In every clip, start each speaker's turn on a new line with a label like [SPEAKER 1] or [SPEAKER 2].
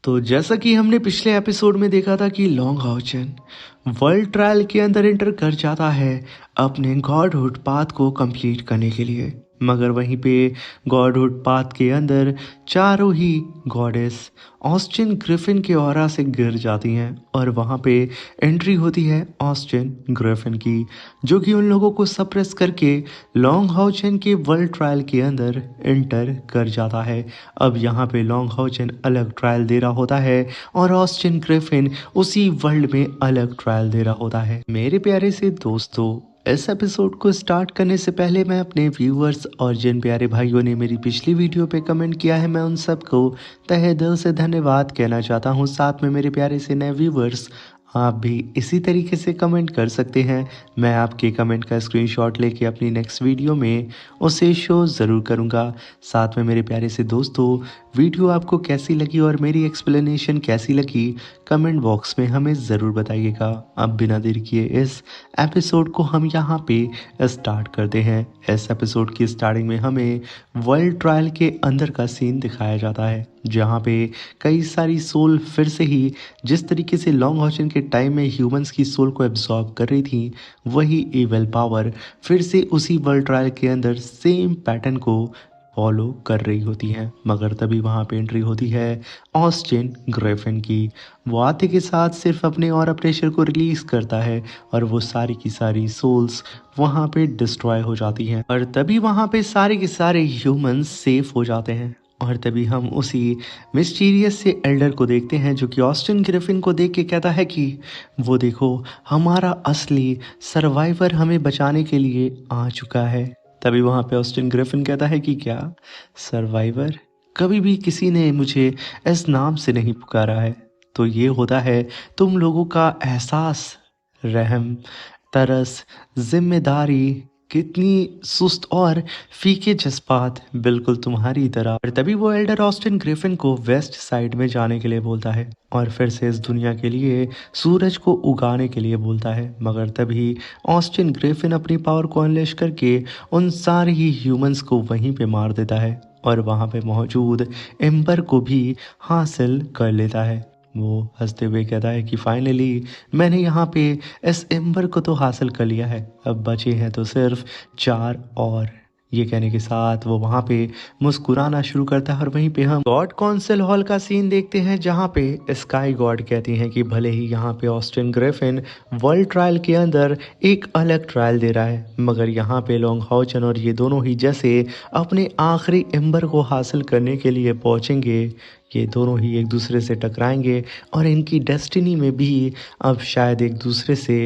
[SPEAKER 1] तो जैसा कि हमने पिछले एपिसोड में देखा था कि लॉन्ग हाउचन वर्ल्ड ट्रायल के अंदर एंटर कर जाता है अपने गॉडहुड पाथ को कंप्लीट करने के लिए। मगर वहीं पे गॉडहुड पाथ के अंदर चारों ही गॉडेस ऑस्टिन ग्रिफिन के ऑरा से गिर जाती हैं और वहाँ पे एंट्री होती है ऑस्टिन ग्रिफिन की, जो कि उन लोगों को सप्रेस करके लॉन्ग हाउचन के वर्ल्ड ट्रायल के अंदर एंटर कर जाता है। अब यहाँ पे लॉन्ग हाउचन अलग ट्रायल दे रहा होता है और ऑस्टिन ग्रिफिन उसी वर्ल्ड में अलग ट्रायल दे रहा होता है। मेरे प्यारे से दोस्तों, इस एपिसोड को स्टार्ट करने से पहले मैं अपने व्यूअर्स और जिन प्यारे भाइयों ने मेरी पिछली वीडियो पे कमेंट किया है, मैं उन सबको तहे दिल से धन्यवाद कहना चाहता हूँ। साथ में मेरे प्यारे से नए व्यूअर्स, आप भी इसी तरीके से कमेंट कर सकते हैं। मैं आपके कमेंट का स्क्रीनशॉट लेके अपनी नेक्स्ट वीडियो में उसे शो ज़रूर करूँगा। साथ में मेरे प्यारे से दोस्तों, वीडियो आपको कैसी लगी और मेरी एक्सप्लेनेशन कैसी लगी कमेंट बॉक्स में हमें ज़रूर बताइएगा। अब बिना देर किए इस एपिसोड को हम यहाँ पे स्टार्ट करते हैं। इस एपिसोड की स्टार्टिंग में हमें वर्ल्ड ट्रायल के अंदर का सीन दिखाया जाता है, जहाँ पे कई सारी सोल फिर से ही जिस तरीके से लॉन्ग हाउचन के टाइम में ह्यूमंस की सोल को एब्जॉर्ब कर रही थी, वही इविल पावर फिर से उसी वर्ल्ड ट्रायल के अंदर सेम पैटर्न को फॉलो कर रही होती है। मगर तभी वहाँ पे एंट्री होती है ऑस्टिन ग्रिफिन की। वो आते के साथ सिर्फ अपने और प्रेशर को रिलीज करता है और वो सारी की सारी सोल्स वहाँ पे डिस्ट्रॉय हो जाती हैं और तभी वहाँ पे सारे के सारे ह्यूमंस सेफ हो जाते हैं। और तभी हम उसी मिस्टीरियस से एल्डर को देखते हैं, जो कि ऑस्टिन ग्रिफिन को देख के कहता है कि वो देखो, हमारा असली सर्वाइवर हमें बचाने के लिए आ चुका है। तभी वहाँ पे ऑस्टिन ग्रिफिन कहता है कि क्या सर्वाइवर? कभी भी किसी ने मुझे इस नाम से नहीं पुकारा है। तो ये होता है तुम लोगों का एहसास, रहम, तरस, जिम्मेदारी, कितनी सुस्त और फीके जज्बात, बिल्कुल तुम्हारी तरह। और तभी वो एल्डर ऑस्टिन ग्रिफिन को वेस्ट साइड में जाने के लिए बोलता है और फिर से इस दुनिया के लिए सूरज को उगाने के लिए बोलता है। मगर तभी ऑस्टिन ग्रिफिन अपनी पावर को अनलेश करके उन सारे ही ह्यूमंस को वहीं पे मार देता है और वहाँ पे मौजूद एम्बर को भी हासिल कर लेता है। वो हंसते हुए कहता है कि फाइनली मैंने यहाँ पे इस एम्बर को तो हासिल कर लिया है, अब बचे हैं तो सिर्फ 4 और। ये कहने के साथ वो वहाँ पे मुस्कुराना शुरू करता है और वहीं पे हम गॉड काउंसिल हॉल का सीन देखते हैं, जहाँ पे स्काई गॉड कहती हैं कि भले ही यहाँ पे ऑस्टिन ग्रिफिन वर्ल्ड ट्रायल के अंदर एक अलग ट्रायल दे रहा है, मगर यहाँ पे लॉन्ग हाउचन और ये दोनों ही जैसे अपने आखिरी एम्बर को हासिल करने के लिए पहुँचेंगे, ये दोनों ही एक दूसरे से टकराएंगे और इनकी डेस्टिनी में भी अब शायद एक दूसरे से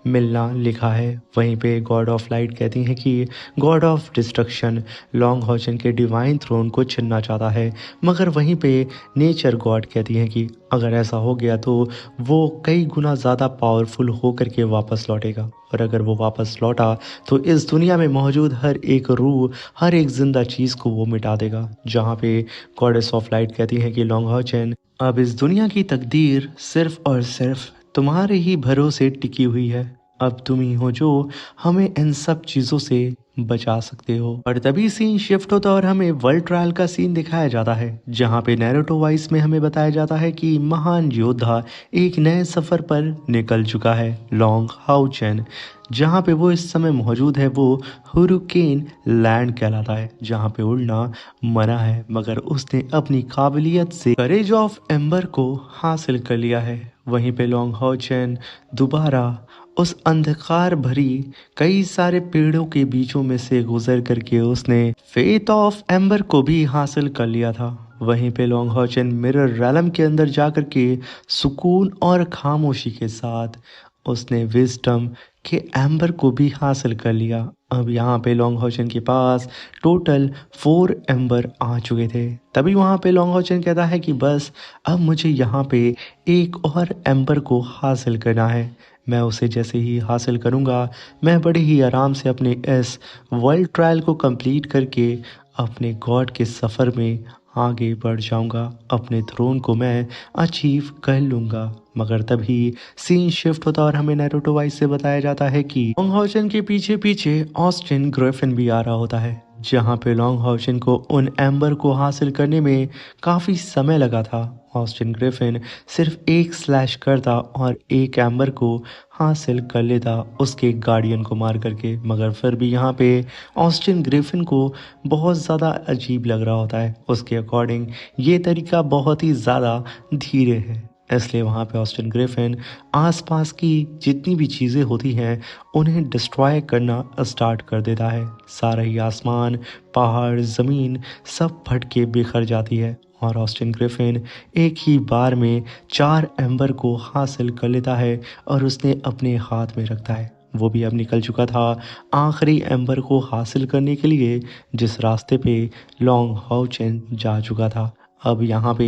[SPEAKER 1] मिलना लिखा है। वहीं पे गॉड ऑफ लाइट कहती हैं कि गॉड ऑफ डिस्ट्रक्शन लॉन्ग हाउचन के डिवाइन थ्रोन को छीनना चाहता है, मगर वहीं पे नेचर गॉड कहती हैं कि अगर ऐसा हो गया तो वो कई गुना ज़्यादा पावरफुल होकर के वापस लौटेगा, और अगर वो वापस लौटा तो इस दुनिया में मौजूद हर एक रूह, हर एक जिंदा चीज़ को वो मिटा देगा। जहाँ पे गॉडेस ऑफ लाइट कहती है कि लॉन्ग हाउचन, अब इस दुनिया की तकदीर सिर्फ और सिर्फ तुम्हारे ही भरोसे टिकी हुई है, अब तुम ही हो जो हमें इन सब चीज़ों से बचा सकते हो। और तभी सीन शिफ्ट होता है और हमें वर्ल्ड ट्रायल का सीन दिखाया जाता है, जहाँ पे नैरुतो वाइस में हमें बताया जाता है कि महान योद्धा एक नए सफ़र पर निकल चुका है, लॉन्ग हाउचन। जहाँ पे वो इस समय मौजूद है वो हुरुकेन लैंड कहलाता है, जहाँ पे उड़ना मना है, मगर उसने अपनी काबिलियत से करेज ऑफ एम्बर को हासिल कर लिया है। वहीं पे लॉन्ग हाउचन दोबारा उस अंधकार भरी कई सारे पेड़ों के बीचों में से गुजर करके उसने फेथ ऑफ एम्बर को भी हासिल कर लिया था। वहीं पे लॉन्ग हाउचन मिरर रैलम के अंदर जाकर के सुकून और खामोशी के साथ उसने विजडम के एम्बर को भी हासिल कर लिया। अब यहाँ पे लॉन्ग हाउचन के पास टोटल 4 एम्बर आ चुके थे। तभी वहाँ पे लॉन्ग हाउचन कहता है कि बस अब मुझे यहाँ पे एक और एम्बर को हासिल करना है, मैं उसे जैसे ही हासिल करूँगा मैं बड़े ही आराम से अपने इस वर्ल्ड ट्रायल को कंप्लीट करके अपने गॉड के सफ़र में आगे बढ़ जाऊंगा, अपने थ्रोन को मैं अचीव कर लूँगा। मगर तभी सीन शिफ्ट होता और हमें नैरुतो वाइस से बताया जाता है कि लॉन्ग हाउचन के पीछे पीछे ऑस्टिन ग्रिफिन भी आ रहा होता है, जहाँ पे लॉन्ग हाउचन को उन एम्बर को हासिल करने में काफ़ी समय लगा था। ऑस्टिन ग्रिफिन सिर्फ एक स्लैश करता और एक एम्बर को हासिल कर लेता उसके गार्डियन को मार करके, मगर फिर भी यहाँ पे ऑस्टिन ग्रिफिन को बहुत ज़्यादा अजीब लग रहा होता है। उसके अकॉर्डिंग ये तरीका बहुत ही ज़्यादा धीरे है, इसलिए वहाँ पे ऑस्टिन ग्रिफिन आसपास की जितनी भी चीज़ें होती हैं उन्हें डिस्ट्रॉय करना स्टार्ट कर देता है। सारा ही आसमान, पहाड़, ज़मीन सब फट के बिखर जाती है और ऑस्टिन ग्रिफिन एक ही बार में 4 एम्बर को हासिल कर लेता है और उसने अपने हाथ में रखता है। वो भी अब निकल चुका था आखिरी एम्बर को हासिल करने के लिए, जिस रास्ते पे लॉन्ग हाउचेन जा चुका था। अब यहाँ पे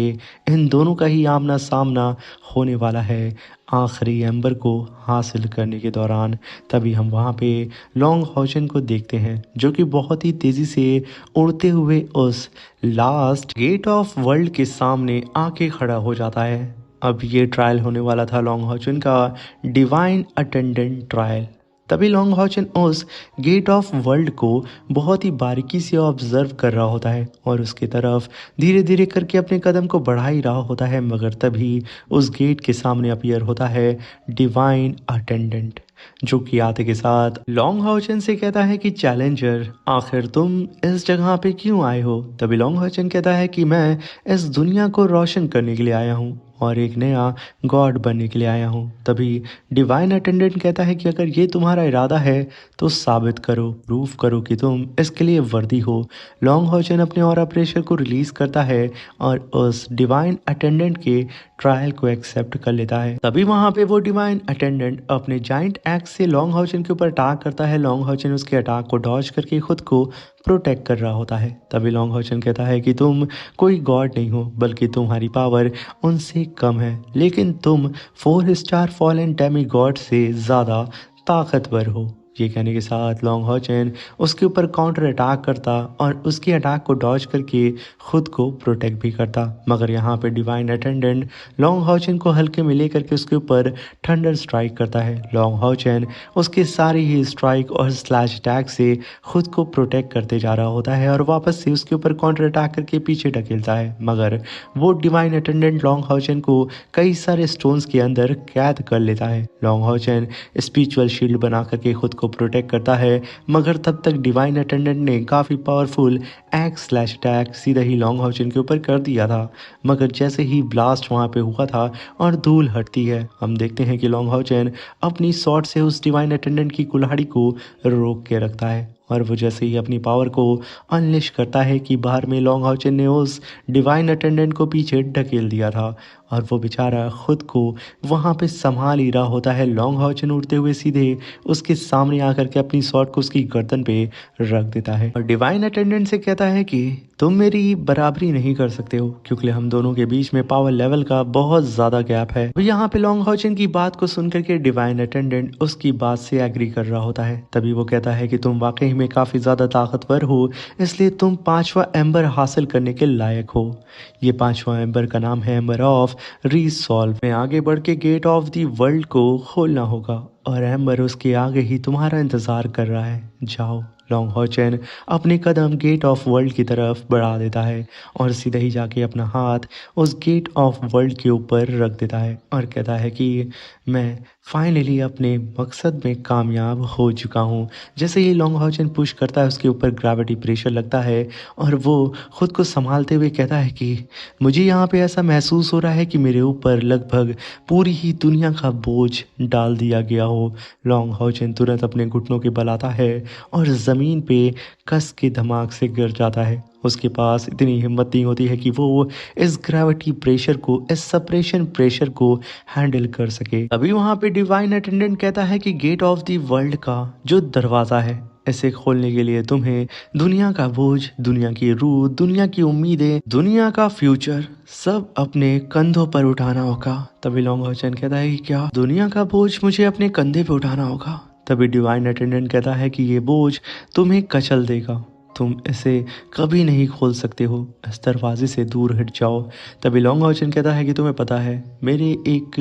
[SPEAKER 1] इन दोनों का ही आमना सामना होने वाला है आखिरी एम्बर को हासिल करने के दौरान। तभी हम वहाँ पे लॉन्ग हाउचन को देखते हैं जो कि बहुत ही तेज़ी से उड़ते हुए उस लास्ट गेट ऑफ वर्ल्ड के सामने आके खड़ा हो जाता है। अब ये ट्रायल होने वाला था लॉन्ग हाउचन का डिवाइन अटेंडेंट ट्रायल। तभी लॉन्ग हाउचन उस गेट ऑफ वर्ल्ड को बहुत ही बारीकी से ऑब्जर्व कर रहा होता है और उसकी तरफ धीरे धीरे करके अपने कदम को बढ़ा ही रहा होता है, मगर तभी उस गेट के सामने अपीयर होता है डिवाइन अटेंडेंट, जो कि आते के साथ लॉन्ग हाउचन से कहता है कि चैलेंजर, आखिर तुम इस जगह पे क्यों आए हो। तभी लॉन्ग हाउचन कहता है कि मैं इस दुनिया को रोशन करने के लिए आया हूँ और एक नया गॉड बनने के लिए आया हूँ। तभी डिवाइन अटेंडेंट कहता है कि अगर ये तुम्हारा इरादा है तो साबित करो, प्रूफ करो कि तुम इसके लिए वर्दी हो। लॉन्ग हाउचन अपने ऑरा प्रेशर को रिलीज करता है और उस डिवाइन अटेंडेंट के ट्रायल को एक्सेप्ट कर लेता है। तभी वहाँ पे वो डिवाइन अटेंडेंट अपने जाइंट एक्स से लॉन्ग हाउचन के ऊपर अटैक करता है। लॉन्ग हाउचन उसके अटैक को डॉज करके खुद को प्रोटेक्ट कर रहा होता है। तभी लॉन्ग हाउचन कहता है कि तुम कोई गॉड नहीं हो, बल्कि तुम्हारी पावर उनसे कम है, लेकिन तुम 4 स्टार फॉलन डेमी गॉड से ज़्यादा ताकतवर हो। ये कहने के साथ लॉन्ग हाउचन उसके ऊपर काउंटर अटैक करता और उसके अटैक को डॉज करके खुद को प्रोटेक्ट भी करता, मगर यहाँ पे डिवाइन अटेंडेंट लॉन्ग हाउचन को हल्के में लेकर के उसके ऊपर थंडर स्ट्राइक करता है। लॉन्ग हाउचन उसके सारे ही स्ट्राइक और स्लैश अटैक से खुद को प्रोटेक्ट करते जा रहा होता है और वापस से उसके ऊपर काउंटर अटैक करके पीछे ढकेलता है, मगर वो डिवाइन अटेंडेंट लॉन्ग हाउचन को कई सारे स्टोन्स के अंदर कैद कर लेता है। लॉन्ग हाउचन स्पिरिचुअल शील्ड बना करके खुद को प्रोटेक्ट करता है, मगर तब तक डिवाइन अटेंडेंट ने काफ़ी पावरफुल एक्स स्लैश अटैक सीधा ही लॉन्ग हाउचन के ऊपर कर दिया था, मगर जैसे ही ब्लास्ट वहाँ पे हुआ था और धूल हटती है, हम देखते हैं कि लॉन्ग हाउचन अपनी शॉट से उस डिवाइन अटेंडेंट की कुल्हाड़ी को रोक के रखता है और वो जैसे ही अपनी पावर को अनलिश करता है कि बाहर में लॉन्ग हाउचन ने उस डिवाइन अटेंडेंट को पीछे ढकेल दिया था और वो बेचारा खुद को वहाँ पे संभाल ही रहा होता है। लॉन्ग हाउचन उड़ते हुए सीधे उसके सामने आकर के अपनी शॉट को उसकी गर्दन पे रख देता है और डिवाइन अटेंडेंट से कहता है कि तुम मेरी बराबरी नहीं कर सकते हो, क्योंकि हम दोनों के बीच में पावर लेवल का बहुत ज़्यादा गैप है। तो यहाँ पे लॉन्ग हाउचन की बात को सुनकर के डिवाइन अटेंडेंट उसकी बात से एग्री कर रहा होता है। तभी वो कहता है कि तुम वाकई में काफ़ी ज़्यादा ताकतवर हो, इसलिए तुम 5वां एम्बर हासिल करने के लायक हो। ये 5वां एम्बर का नाम है एम्बर ऑफ रीसॉल्व। में आगे बढ़ के गेट ऑफ दी वर्ल्ड को खोलना होगा और एम्बर उसके आगे ही तुम्हारा इंतज़ार कर रहा है, जाओ। लॉन्ग हाउचन अपने कदम गेट ऑफ वर्ल्ड की तरफ बढ़ा देता है और सीधा ही जाके अपना हाथ उस गेट ऑफ वर्ल्ड के ऊपर रख देता है और कहता है कि मैं फाइनली अपने मकसद में कामयाब हो चुका हूँ। जैसे ही लॉन्ग हाउचन पुश करता है उसके ऊपर ग्रेविटी प्रेशर लगता है और वो खुद को संभालते हुए कहता है कि मुझे यहाँ पे ऐसा महसूस हो रहा है कि मेरे ऊपर लगभग पूरी ही दुनिया का बोझ डाल दिया गया हो। लॉन्ग हाउचन तुरंत अपने घुटनों के बल आता है और ज़मीन पे कस के धमाक से गिर जाता है। उसके पास इतनी हिम्मत नहीं होती है कि वो इस ग्रेविटी प्रेशर को, इस सप्रेशन प्रेशर को हैंडल कर सके। अभी वहाँ पे डिवाइन अटेंडेंट कहता है कि गेट ऑफ द वर्ल्ड का जो दरवाज़ा है, इसे खोलने के लिए तुम्हें दुनिया का बोझ, दुनिया की रूह, दुनिया की उम्मीदें, दुनिया का फ्यूचर सब अपने कंधों पर उठाना होगा। तभी लॉन्ग हाउचन कहता है कि क्या दुनिया का बोझ मुझे अपने कंधे पे उठाना होगा। तभी डिवाइन अटेंडेंट कहता है कि ये बोझ तुम्हें कचल देगा, तुम इसे कभी नहीं खोल सकते हो, इस दरवाजे से दूर हट जाओ। तभी लॉन्ग हाउचन कहता है कि तुम्हें पता है मेरे एक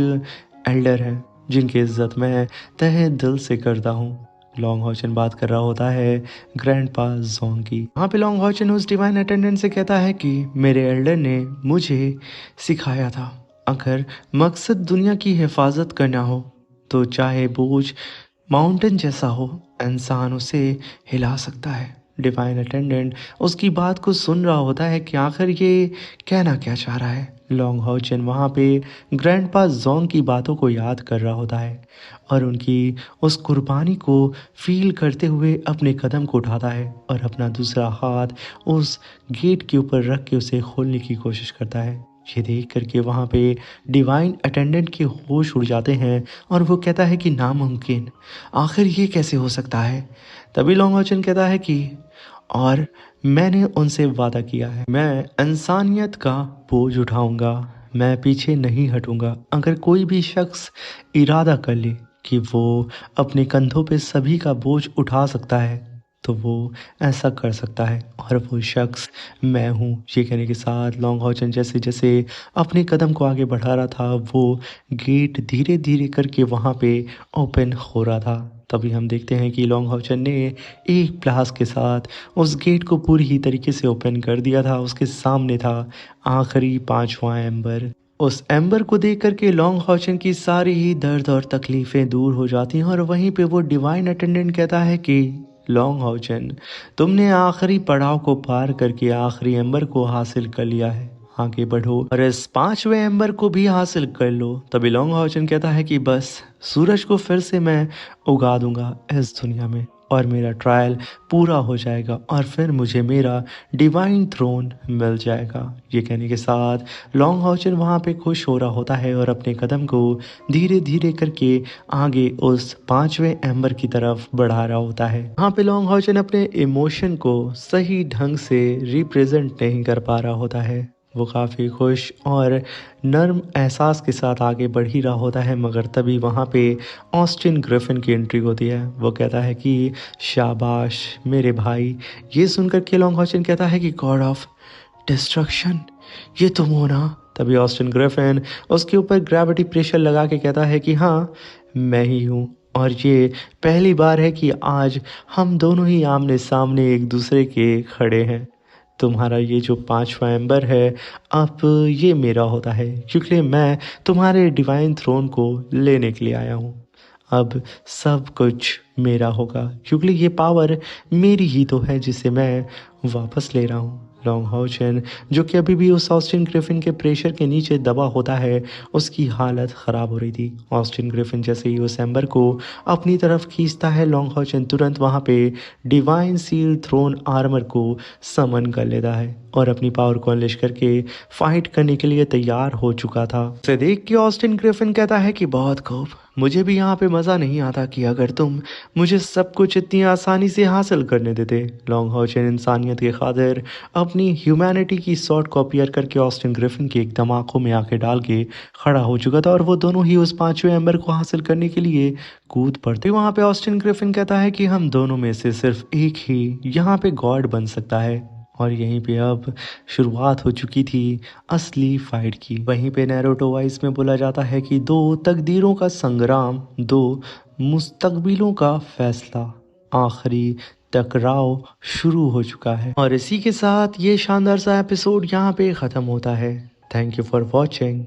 [SPEAKER 1] एल्डर हैं जिनकी इज्जत मैं तहे दिल से करता हूँ, लॉन्ग हॉचन बात कर रहा होता है ग्रैंडपा जोंग की। वहाँ पे लॉन्ग हॉचन उस डिवाइन अटेंडेंट से कहता है कि मेरे एल्डर ने मुझे सिखाया था, अगर मकसद दुनिया की हिफाजत करना हो तो चाहे बोझ माउंटेन जैसा हो, इंसान उसे हिला सकता है। डिवाइन अटेंडेंट उसकी बात को सुन रहा होता है कि आखिर ये कहना क्या चाह रहा है। लॉन्ग हॉचन वहाँ पे ग्रैंडपा जोंग की बातों को याद कर रहा होता है और उनकी उस कुर्बानी को फील करते हुए अपने कदम को उठाता है और अपना दूसरा हाथ उस गेट के ऊपर रख के उसे खोलने की कोशिश करता है। ये देख करके वहाँ पे डिवाइन अटेंडेंट के होश उड़ जाते हैं और वो कहता है कि नामुमकिन, आखिर ये कैसे हो सकता है। तभी लॉन्ग हॉचन कहता है कि और मैंने उनसे वादा किया है, मैं इंसानियत का बोझ उठाऊंगा, मैं पीछे नहीं हटूंगा। अगर कोई भी शख्स इरादा कर ले कि वो अपने कंधों पे सभी का बोझ उठा सकता है तो वो ऐसा कर सकता है और वो शख्स मैं हूँ। ये कहने के साथ लॉन्ग हॉचन जैसे जैसे अपने कदम को आगे बढ़ा रहा था, वो गेट धीरे धीरे करके वहाँ पे ओपन हो रहा था। तभी हम देखते हैं कि लॉन्ग हॉचन ने एक ब्लास्ट के साथ उस गेट को पूरी ही तरीके से ओपन कर दिया था। उसके सामने था आखिरी पांचवा एम्बर। उस एम्बर को देख करके लॉन्ग हॉचन की सारी ही दर्द और तकलीफ़ें दूर हो जाती हैं और वहीं पे वो डिवाइन अटेंडेंट कहता है कि लॉन्ग हॉचन, तुमने आखिरी पड़ाव को पार करके आखिरी एम्बर को हासिल कर लिया है, आगे बढ़ो और इस पांचवें एम्बर को भी हासिल कर लो। तभी लॉन्ग हॉचन कहता है कि बस सूरज को फिर से मैं उगा दूंगा इस दुनिया में और मेरा ट्रायल पूरा हो जाएगा और फिर मुझे मेरा डिवाइन थ्रोन मिल जाएगा। ये कहने के साथ लॉन्ग हॉचन वहाँ पे खुश हो रहा होता है और अपने कदम को धीरे धीरे करके आगे उस पांचवें एम्बर की तरफ बढ़ा रहा होता है। वहाँ पे लॉन्ग हॉचन अपने इमोशन को सही ढंग से रिप्रेजेंट नहीं कर पा रहा होता है। वो काफ़ी खुश और नर्म एहसास के साथ आगे बढ़ ही रहा होता है, मगर तभी वहाँ पे ऑस्टिन ग्रिफिन की एंट्री होती है। वो कहता है कि शाबाश मेरे भाई। ये सुनकर के लॉन्ग हॉचन कहता है कि गॉड ऑफ डिस्ट्रक्शन, ये तुम हो ना। तभी ऑस्टिन ग्रिफिन उसके ऊपर ग्रेविटी प्रेशर लगा के कहता है कि हाँ मैं ही हूँ और ये पहली बार है कि आज हम दोनों ही आमने सामने एक दूसरे के खड़े हैं। तुम्हारा ये जो पांचवा एम्बर है अब ये मेरा होता है, क्योंकि मैं तुम्हारे डिवाइन थ्रोन को लेने के लिए आया हूँ। अब सब कुछ मेरा होगा क्योंकि ये पावर मेरी ही तो है जिसे मैं वापस ले रहा हूँ। लॉन्ग हॉचन जो कि अभी भी उस ऑस्टिन ग्रिफिन के प्रेशर के नीचे दबा होता है, उसकी हालत ख़राब हो रही थी। ऑस्टिन ग्रिफिन जैसे ही उस एम्बर को अपनी तरफ खींचता है, लॉन्ग हॉचन तुरंत वहाँ पे डिवाइन सील थ्रोन आर्मर को समन कर लेता है और अपनी पावर को अनलिश करके फाइट करने के लिए तैयार हो चुका था। उसे देख के ऑस्टिन ग्रिफिन कहता है कि बहुत खूब, मुझे भी यहाँ पे मज़ा नहीं आता कि अगर तुम मुझे सब कुछ इतनी आसानी से हासिल करने देते। लॉन्ग हॉचन इंसानियत के खातिर अपनी ह्यूमैनिटी की सॉर्ट को अपीयर करके ऑस्टिन ग्रिफिन की एकदम आंखों में आंखें डाल के खड़ा हो चुका था और वो दोनों ही उस पांचवें एम्बर को हासिल करने के लिए कूद पड़ते। वहाँ पे ऑस्टिन ग्रिफिन कहता है कि हम दोनों में से सिर्फ एक ही यहाँ पे गॉड बन सकता है और यहीं पे अब शुरुआत हो चुकी थी असली फाइट की। वहीं पे नैरुतो वाइज में बोला जाता है कि दो तकदीरों का संग्राम, दो मुस्तकबिलों का फैसला, आखिरी टकराव शुरू हो चुका है। और इसी के साथ ये शानदार सा एपिसोड यहाँ पे ख़त्म होता है। Thank you for watching.